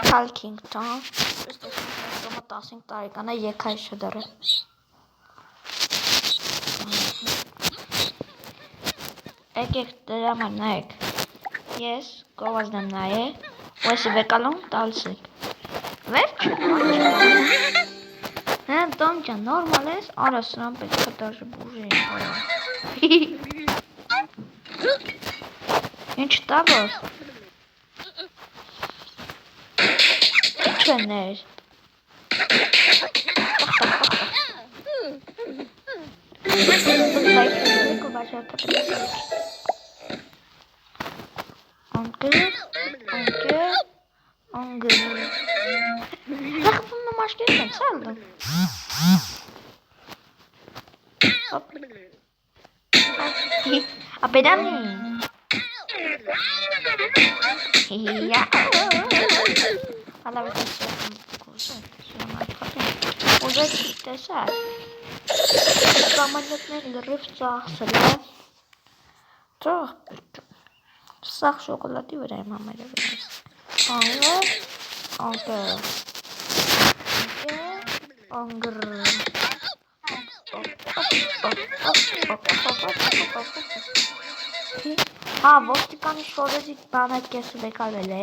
Talkington. Üstesinde 15 տարեկան է եքայ շդրը։ Եկեք դրա համար նայեք։ Ես գովազդ եմ նայե, ու էսի վեկալում տալսեք։ Վերջ։ Հա, Տոմ ջան, նորմալ ես, արա սրան պետք է դաժե բուժի։ Ինչ տաբոս։ Չներ։ Անգր։ Լախվում մաշկերն եմ սալդում։ Ապեդամի։ Հալավետ է սյակում կուսը։ Ուզեք տեսար։ Կամալյոտներ լրիվ ծախսել է։ Ծող սաղ շոկոլադի վրա եմ համերը վրայս։ Անգր։ Հա, ոստիկանի շորեզի բանակ կեսը վեկալվել է։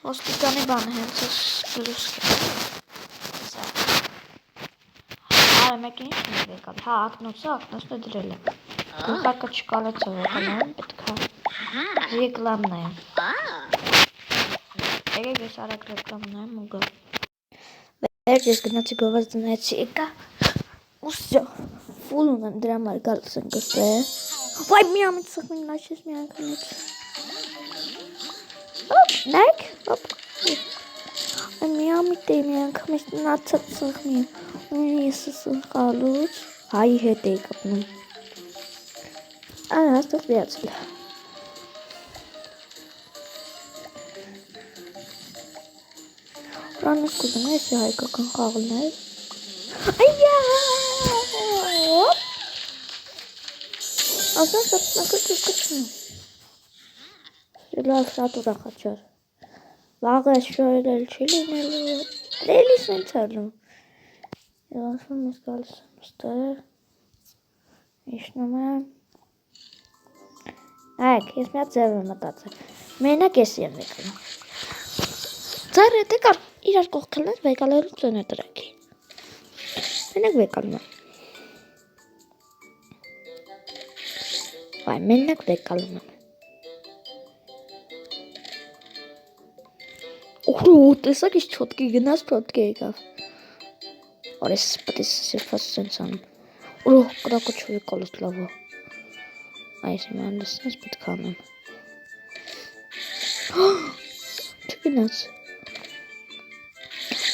Ոստիկանի բանը հենց ես գլուսկ է։ Արը մեկին ինչ նի վեկալ։ Հա, ակնոցը դրել է։ Գլխակը չկալեցը վեկալային պետքա։ Ռեկլամն է։ Եկեք ես արագ ռեկլամն եմ ու գա։ Վերջ ես գնացի գովազ դնայեցի եկա։ Ուսյո, ֆուլ ունեմ դրա մար գալս են գստե։ Վայ մի ամիտ սխմին նաշես մի անգամից։ Հոպ, նայք, հոպ։ Մի ամիտ է մի անգամից նացած սխմին։ Ես սխալուց հայի հետ էի կպնում։ Արա, աստող վիացել։ Ռանս կուզում ես հայկական խաղլներ։ Այյա! Ասան շապնակը կկչնում։ Լավ շատ ուրախաչար։ Վաղ ես շորել չի լինելու։ Լելիս են ծալում։ Եվ ասում ես գալիս եմ ստեղ։ Իշնում եմ։ Այք, ես միատ ձև եմ մտացել։ Մենակ ես եմ վեկալում։ Ձայր հետ եկար իրար կողքելներ վեկալերու ծոն է տրակի։ Մենակ վեկալում եմ։ Վայ, մենակ վեկալում եմ։ Ուրո, տեսակ ես չոտկի գնաց պրոտկի եկավ։ Արես պատիս սիրվաց սենց անում։ Ուրո, կրակը չվեկալուց լավա։ Այս իմ անդեսնես պետք անեմ։ Չգնաց։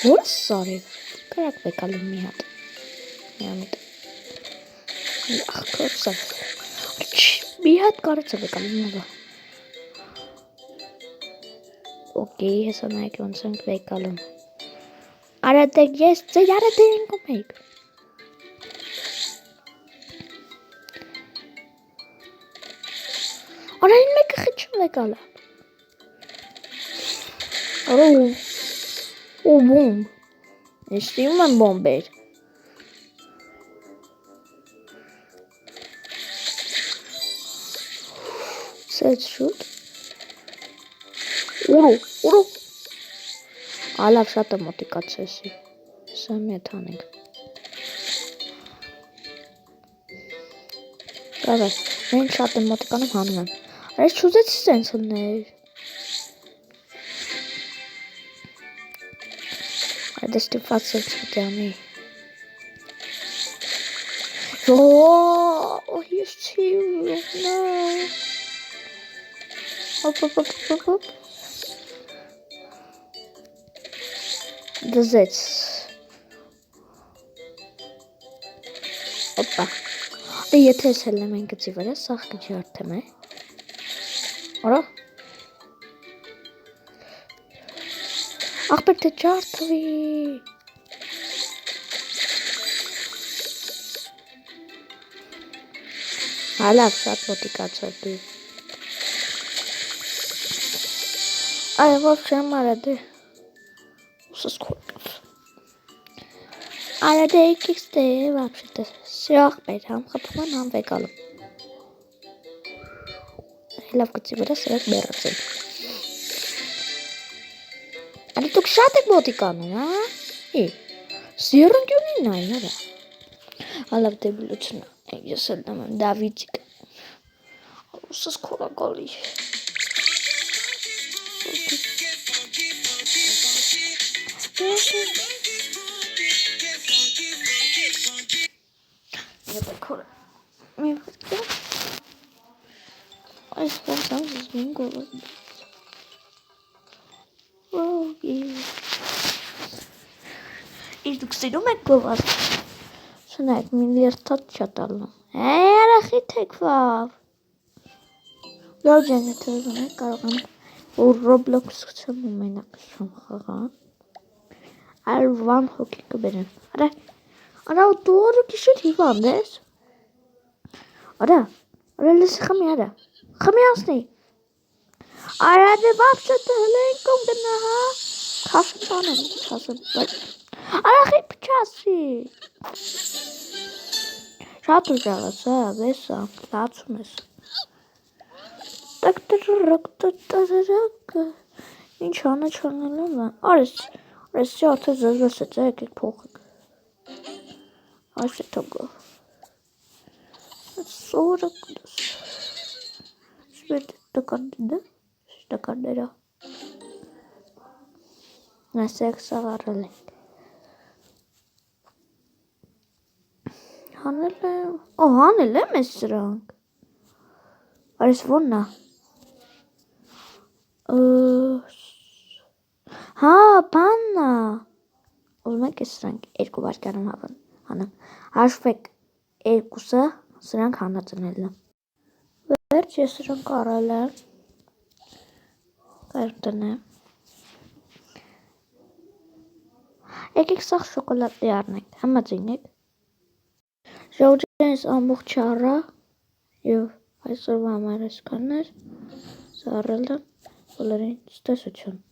Որ սարև, կրակ վեկալում մի հատ։ Մի ամիտ։ Ախքոր սար։ Մի հատ կարեց է վեկալում նավա։ Օկեի, հեսա նայք ոնց ենք վեկալում։ Արադեք ես, ձեր արադեք ենք ոմեիք։ Արային մեկը խիչում վեկալա։ Ու բում։ Ես տիում եմ բոմբեր։ Սետ շուտ։ Ուրո։ Ալավ շատ է մոտիկացեսի։ Սա մի է թանենք։ Կավ է, մեն շատ է մոտիկանում հանում եմ։ Այս չուզեցի սենց հլներ։ Այդ ստիպված սենց հտյանի։ Ես չի ուղնա։ Հոպ։ Դզեց։ Հոպա։ Եթե ես հելնեմ են գծի վրա, սաղ կիչի արդեմ է։ Արա։ Աղբեր թե ճարդվի։ Հալավ շատ մոտիկացար դու։ Ay babam aradı. Sus korkma. Aradı ikisi de babşıdı. Siyah beyram kapıma nam ve kalım. Laf kıtsı burada siyah beyram. Ada tu kshatek boti kanu ha? Sirun क्यों नहीं ना यार? Alab de bulutsuna. Ya sadamam Davidcik. Sus kola goli. Ya da kola. Mi bakıyor? Ay sen düzgün kola. İşte kısayım kola. Şuna milyar tat çatalım. Rakı tek var. Göreceğiniz televizyona kalkan. O Roblox kısmı oynakışım kalkan. Elvan hoki benim. Ara doğru kişi değil andes. Ara lise kamera. Kameras ne? Ara de babşatı helen kongdana ha. Kasım bana kasım. Ara hep çası. Şatır çalasa besa. Latsumez. Tak. Ինչ չանելն է։ Արես արդեն զզվեսեց է եկեք փոխեք։ Այս է թողը։ Սորը կդս։ Սվետ տականները։ Նասեք սաղարել ենք։ Հանել եմ ես սրանք։ Արես ոնն է։ Հա, բանն է։ Ուզում եք ես սրանք երկու վարկանում հանեմ։ Հաշվեք երկուսը սրանք հանածնելն է։ Վերջ ես սրանք առել եմ։ Կերտնեմ։ Եկեք սաղ շոկոլադի առնենք, համաձայն եք։ Ժողջենս ամբողջ առա և այսօրվա համար այսքանն էր։ Սա առել եմ բոլորին ցտեսություն։